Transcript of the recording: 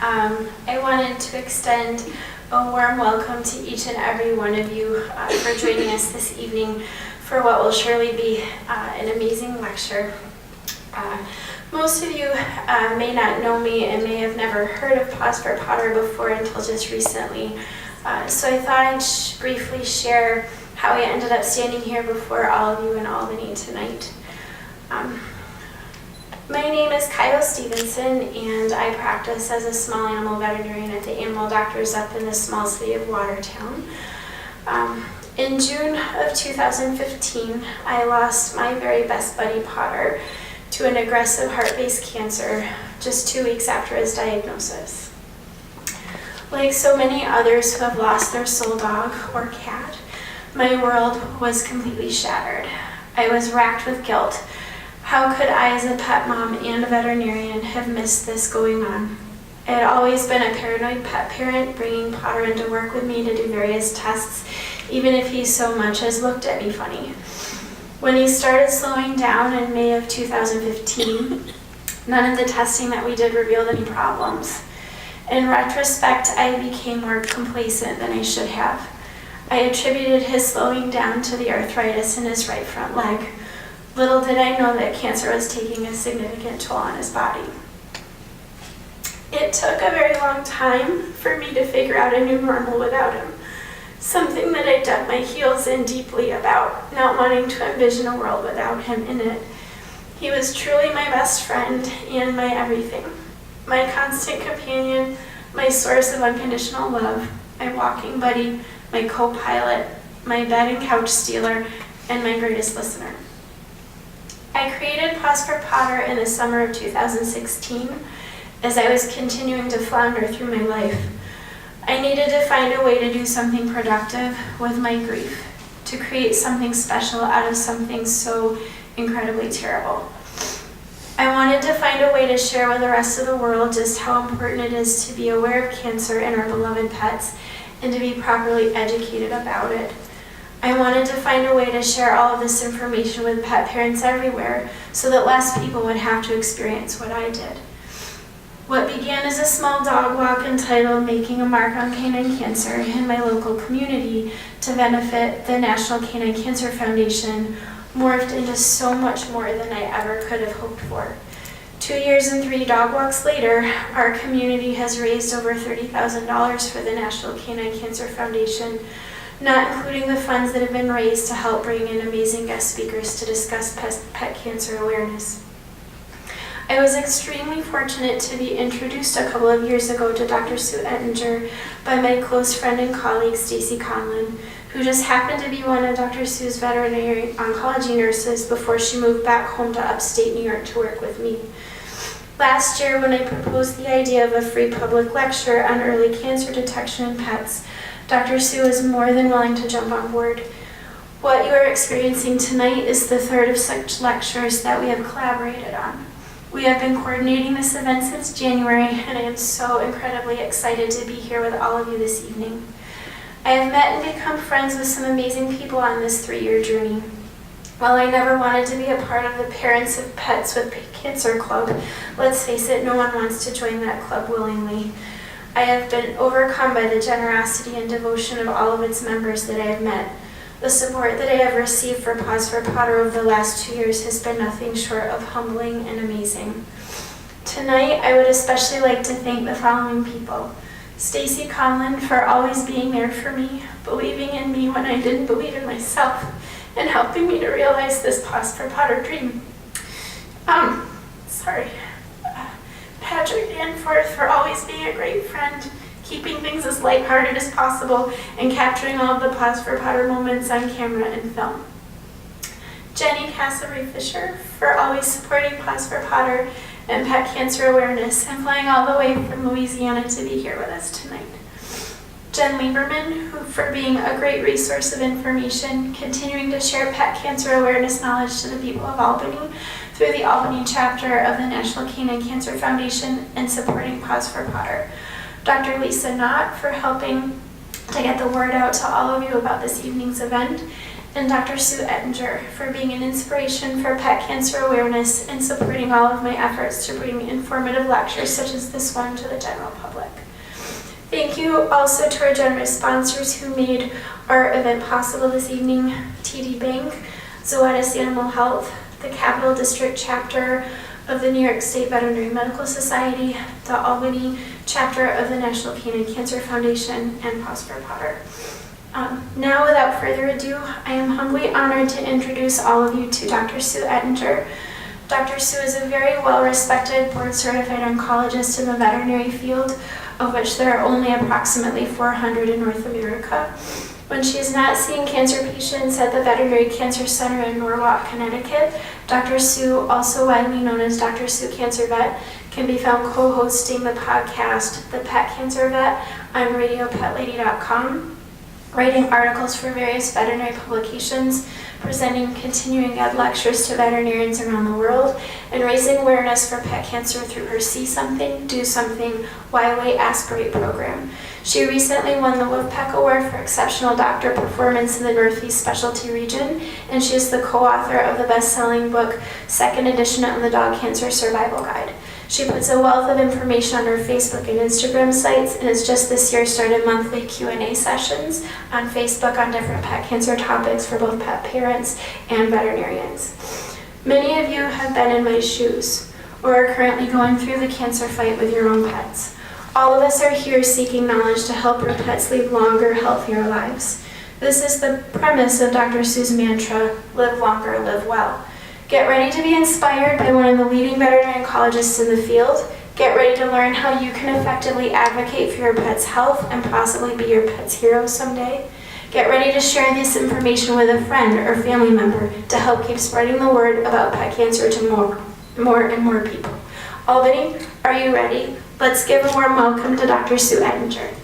I wanted to extend a warm welcome to each and every one of you for joining us this evening for what will surely be an amazing lecture. Most of you may not know me and may have never heard of Paws for Potter before until just recently. So I thought I'd briefly share how I ended up standing here before all of you in Albany tonight. My name is Kyle Stevenson, and I practice as a small animal veterinarian at the animal doctors up in the small city of Watertown. In June of 2015, I lost my very best buddy, Potter, to an aggressive heart-based cancer just 2 weeks after his diagnosis. Like so many others who have lost their soul dog or cat, my world was completely shattered. I was racked with guilt. How could I, as a pet mom and a veterinarian, have missed this going on? I had always been a paranoid pet parent, bringing Potter into work with me to do various tests, even if he so much as looked at me funny. When he started slowing down in May of 2015, none of the testing that we did revealed any problems. In retrospect, I became more complacent than I should have. I attributed his slowing down to the arthritis in his right front leg. Little did I know that cancer was taking a significant toll on his body. It took a very long time for me to figure out a new normal without him. Something that I dug my heels in deeply about, not wanting to envision a world without him in it. He was truly my best friend and my everything. My constant companion, my source of unconditional love, my walking buddy, my co-pilot, my bed and couch stealer, and my greatest listener. I created Paws for Potter in the summer of 2016 as I was continuing to flounder through my life. I needed to find a way to do something productive with my grief, to create something special out of something so incredibly terrible. I wanted to find a way to share with the rest of the world just how important it is to be aware of cancer in our beloved pets and to be properly educated about it. I wanted to find a way to share all of this information with pet parents everywhere so that less people would have to experience what I did. What began as a small dog walk entitled Making a Mark on Canine Cancer in my local community to benefit the National Canine Cancer Foundation morphed into so much more than I ever could have hoped for. 2 years and 3 dog walks later, our community has raised over $30,000 for the National Canine Cancer Foundation, not including the funds that have been raised to help bring in amazing guest speakers to discuss pet cancer awareness. I was extremely fortunate to be introduced a couple of years ago to Dr. Sue Ettinger by my close friend and colleague, Stacy Conlon, who just happened to be one of Dr. Sue's veterinary oncology nurses before she moved back home to upstate New York to work with me. Last year, when I proposed the idea of a free public lecture on early cancer detection in pets, Dr. Sue was more than willing to jump on board. What you are experiencing tonight is the third of such lectures that we have collaborated on. We have been coordinating this event since January, and I am so incredibly excited to be here with all of you this evening. I have met and become friends with some amazing people on this 3-year journey. While I never wanted to be a part of the Parents of Pets with Cancer Club, let's face it, no one wants to join that club willingly. I have been overcome by the generosity and devotion of all of its members that I have met. The support that I have received for Paws for Potter over the last 2 years has been nothing short of humbling and amazing. Tonight, I would especially like to thank the following people. Stacy Conlon for always being there for me, believing in me when I didn't believe in myself, and helping me to realize this Paws for Potter dream. Patrick Danforth for always being a great friend, keeping things as lighthearted as possible, and capturing all of the Paws for Potter moments on camera and film. Jenny Castlebury-Fisher for always supporting Paws for Potter and pet cancer awareness and flying all the way from Louisiana to be here with us tonight. Jen Lieberman, who for being a great resource of information, continuing to share pet cancer awareness knowledge to the people of Albany through the Albany chapter of the National Canine Cancer Foundation and supporting Paws for Potter. Dr. Lisa Knott for helping to get the word out to all of you about this evening's event, and Dr. Sue Ettinger for being an inspiration for pet cancer awareness and supporting all of my efforts to bring informative lectures such as this one to the general public. Thank you also to our generous sponsors who made our event possible this evening: TD Bank, Zoetis Animal Health, the Capital District Chapter of the New York State Veterinary Medical Society, the Albany Chapter of the National Canine Cancer Foundation, and Paws for Potter. Now, without further ado, I am humbly honored to introduce all of you to Dr. Sue Ettinger. Dr. Sue is a very well-respected board-certified oncologist in the veterinary field, of which there are only approximately 400 in North America. When she is not seeing cancer patients at the Veterinary Cancer Center in Norwalk, Connecticut, Dr. Sue, also widely known as Dr. Sue Cancer Vet, can be found co-hosting the podcast, The Pet Cancer Vet, on radiopetlady.com, writing articles for various veterinary publications, presenting continuing ed lectures to veterinarians around the world, and raising awareness for pet cancer through her See Something, Do Something, Why Wait, Aspirate program. She recently won the Wolfpack Award for Exceptional Doctor Performance in the Northeast Specialty Region, and she is the co-author of the best-selling book, Second Edition of the Dog Cancer Survival Guide. She puts a wealth of information on her Facebook and Instagram sites, and has just this year started monthly Q&A sessions on Facebook on different pet cancer topics for both pet parents and veterinarians. Many of you have been in my shoes, or are currently going through the cancer fight with your own pets. All of us are here seeking knowledge to help your pets lead longer, healthier lives. This is the premise of Dr. Sue's mantra, live longer, live well. Get ready to be inspired by one of the leading veterinary oncologists in the field. Get ready to learn how you can effectively advocate for your pet's health and possibly be your pet's hero someday. Get ready to share this information with a friend or family member to help keep spreading the word about pet cancer to more and more people. Albany, are you ready? Let's give a warm welcome to Dr. Sue Ettinger.